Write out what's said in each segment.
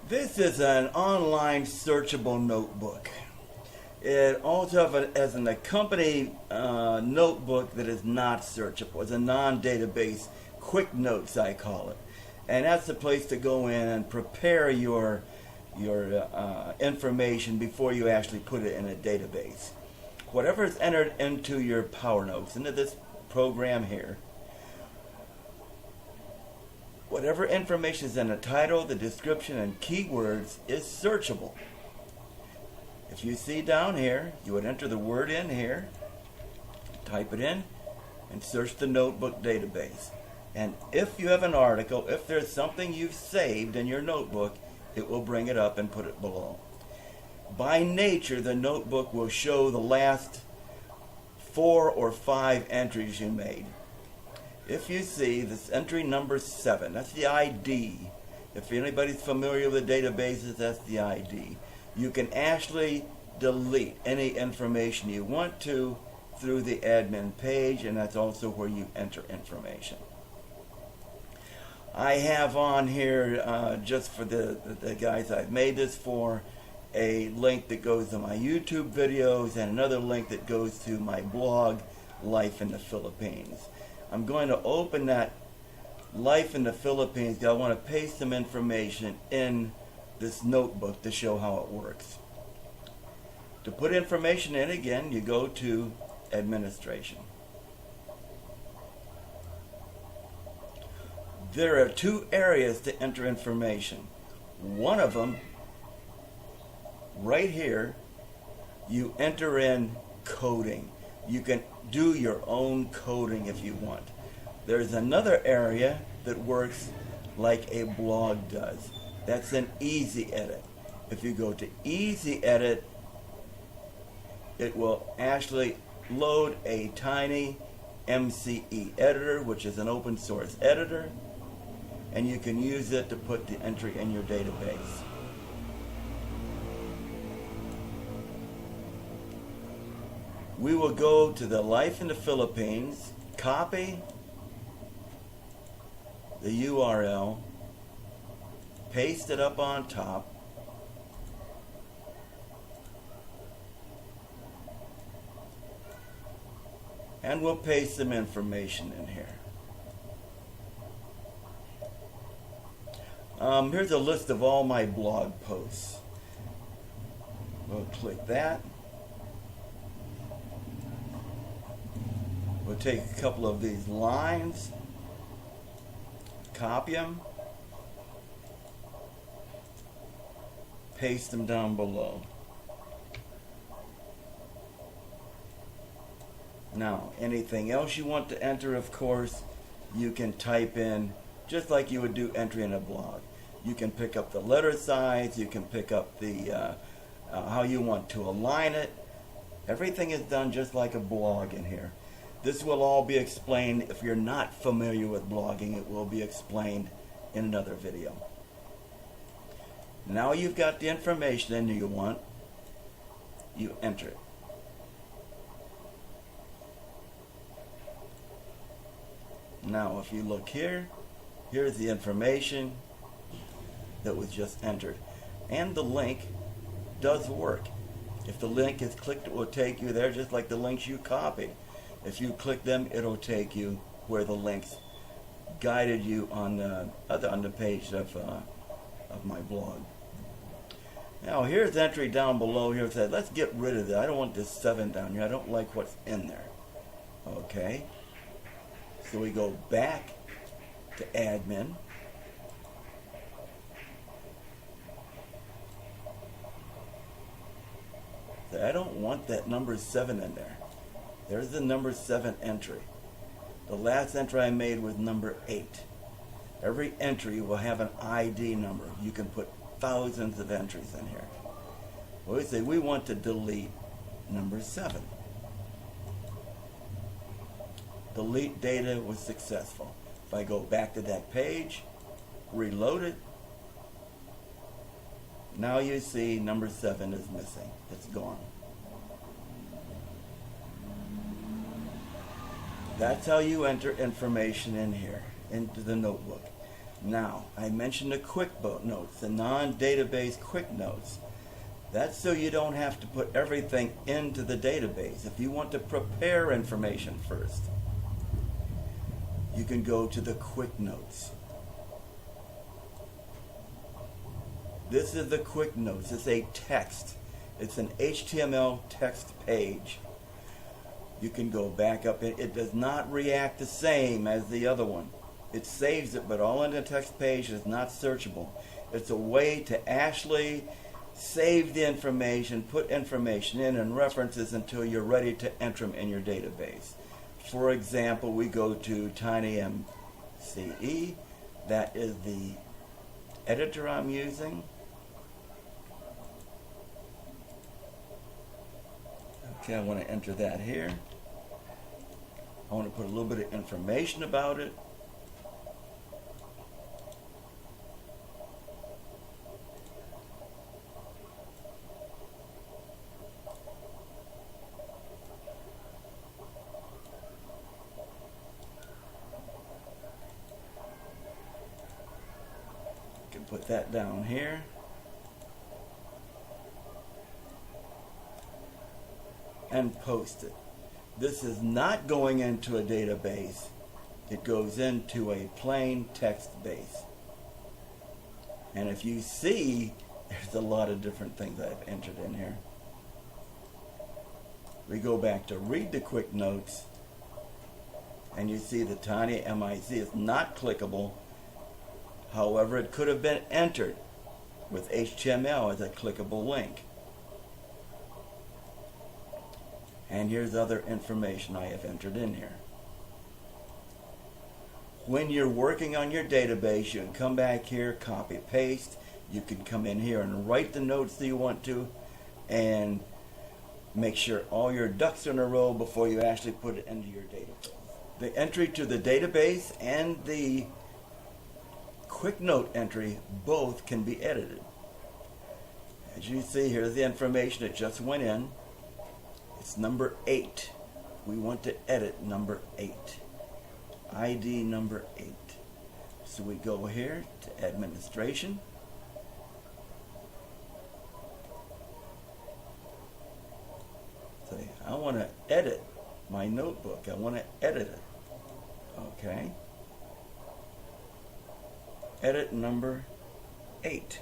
This is an online searchable notebook. It also has an accompanying notebook that is not searchable. It's a non-database QuickNotes, I call it. And that's the place to go in and prepare your information before you actually put it in a database. Whatever is entered into your PowerNotes, into this program here, whatever information is in the title, the description, and keywords is searchable. If you see down here, you would enter the word in here, type it in, and search the notebook database. And if you have an article, if there's something you've saved in your notebook, it will bring it up and put it below. By nature, the notebook will show the last 4 or 5 entries you made. If you see this entry number 7, that's the ID. If anybody's familiar with the databases, that's the ID. You can actually delete any information you want to through the admin page, and that's also where you enter information. I have on here, just for the guys I've made this for, a link that goes to my YouTube videos and another link that goes to my blog, Life in the Philippines. I'm going to open that Life in the Philippines because I want to paste some information in this notebook to show how it works. To put information in again, you go to Administration. There are 2 areas to enter information. One of them, right here, you enter in coding. You can do your own coding if you want. There's another area that works like a blog does. That's an easy edit. If you go to easy edit, it will actually load a tiny MCE editor, which is an open source editor, and you can use it to put the entry in your database. We will go to the Life in the Philippines, copy the URL, paste it up on top, and we'll paste some information in here. Here's a list of all my blog posts. We'll click that. We'll take a couple of these lines, copy them, paste them down below. Now, anything else you want to enter, of course, you can type in just like you would do entry in a blog. You can pick up the letter size, you can pick up the how you want to align it. Everything is done just like a blog in here. This will all be explained. If you're not familiar with blogging, it will be explained in another video. Now you've got the information in you want, you enter it. Now if you look here, here's the information that was just entered. And the link does work. If the link is clicked, it will take you there just like the links you copied. If you click them, it'll take you where the links guided you on the page of my blog. Now here's the entry down below here that said, let's get rid of that. I don't want this 7 down here. I don't like what's in there. Okay. So we go back to admin. So I don't want that number 7 in there. There's the number 7 entry. The last entry I made was number 8. Every entry will have an ID number. You can put thousands of entries in here. Well, we say we want to delete number 7. Delete data was successful. If I go back to that page, reload it, now you see number 7 is missing. It's gone. That's how you enter information in here, into the notebook. Now, I mentioned the QuickNotes, the non-database QuickNotes. That's so you don't have to put everything into the database. If you want to prepare information first, you can go to the QuickNotes. This is the QuickNotes. It's a text. It's an HTML text page. You can go back up. It does not react the same as the other one. It saves it, but all in the text page is not searchable. It's a way to actually save the information, put information in and references until you're ready to enter them in your database. For example, we go to TinyMCE. That is the editor I'm using. Okay, I want to enter that here. I want to put a little bit of information about it. Put that down here. And post it. This is not going into a database. It goes into a plain text base. And if you see, there's a lot of different things I've entered in here. We go back to read the QuickNotes, and you see the TinyMCE is not clickable. However, it could have been entered with HTML as a clickable link. And here's other information I have entered in here. When you're working on your database, you can come back here, copy, paste. You can come in here and write the notes that you want to and make sure all your ducks are in a row before you actually put it into your database. The entry to the database and the QuickNote entry both can be edited. As you see, here's the information that just went in. It's number 8. We want to edit number 8. ID number 8. So we go here to administration. Say, I want to edit my notebook. I want to edit it. Okay. Edit number 8.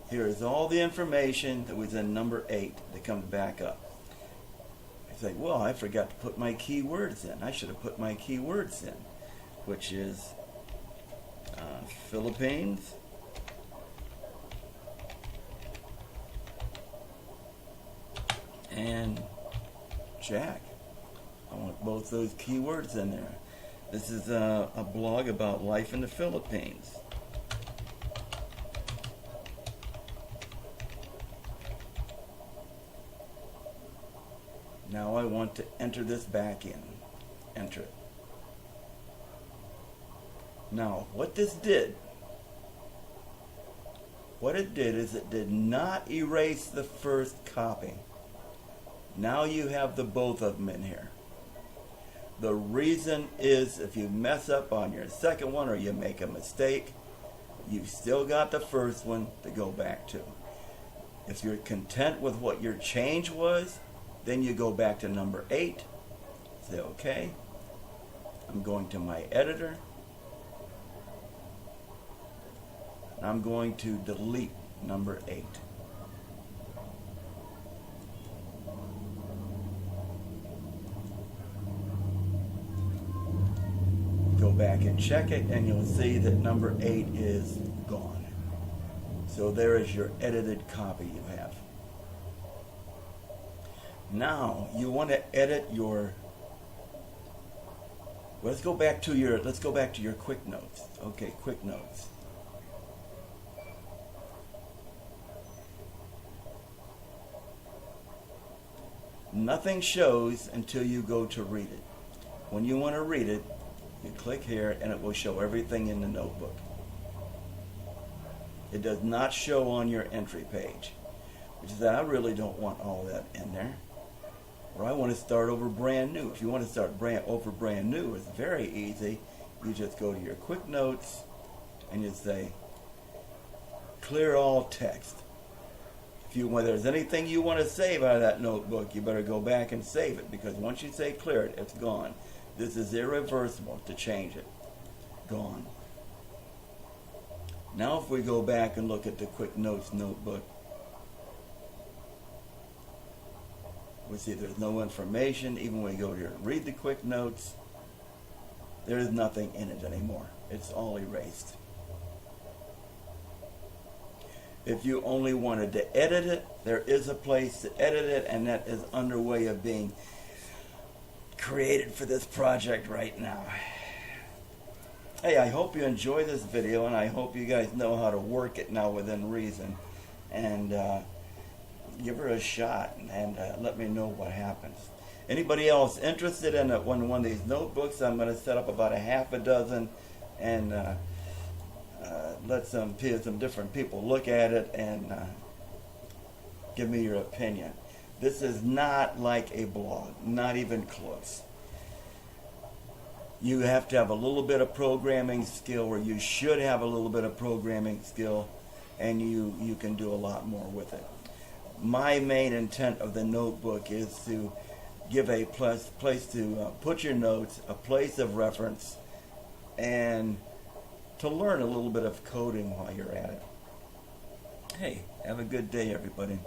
Here is all the information that was in number 8 that comes back up. I say, well, I forgot to put my keywords in. I should have put my keywords in, which is Philippines, and Jack. I want both those keywords in there. This is a blog about life in the Philippines. Now I want to enter this back in. Enter it. Now, what this did, what it did is it did not erase the first copy. Now you have the both of them in here. The reason is if you mess up on your second one or you make a mistake, you've still got the first one to go back to. If you're content with what your change was, then you go back to number 8. Say, okay, I'm going to my editor. I'm going to delete number 8. Go back and check it, and you'll see that number 8 is gone. So there is your edited copy you have. Now you want to edit your. Let's go back to your QuickNotes. Okay, QuickNotes. Nothing shows until you go to read it. When you want to read it, you click here and it will show everything in the notebook. It does not show on your entry page, which is that I really don't want all that in there. Or I want to start over brand new. If you want to start brand new, it's very easy. You just go to your QuickNotes and you say clear all text. When there's anything you want to save out of that notebook, you better go back and save it, because once you say clear it, it's gone. This is irreversible to change it. Gone. Now if we go back and look at the QuickNotes notebook, we see there's no information. Even when we go here and read the QuickNotes, there is nothing in it anymore. It's all erased. If you only wanted to edit it, there is a place to edit it, and that is underway of being created for this project right now. Hey, I hope you enjoy this video, and I hope you guys know how to work it now within reason. And give her a shot, and let me know what happens. Anybody else interested in one of these notebooks? I'm going to set up about a half a dozen and let some different people look at it and give me your opinion. This is not like a blog, not even close. You have to have a little bit of programming skill, or you should have a little bit of programming skill, and you can do a lot more with it. My main intent of the notebook is to give a place to put your notes, a place of reference, and to learn a little bit of coding while you're at it. Hey, have a good day, everybody.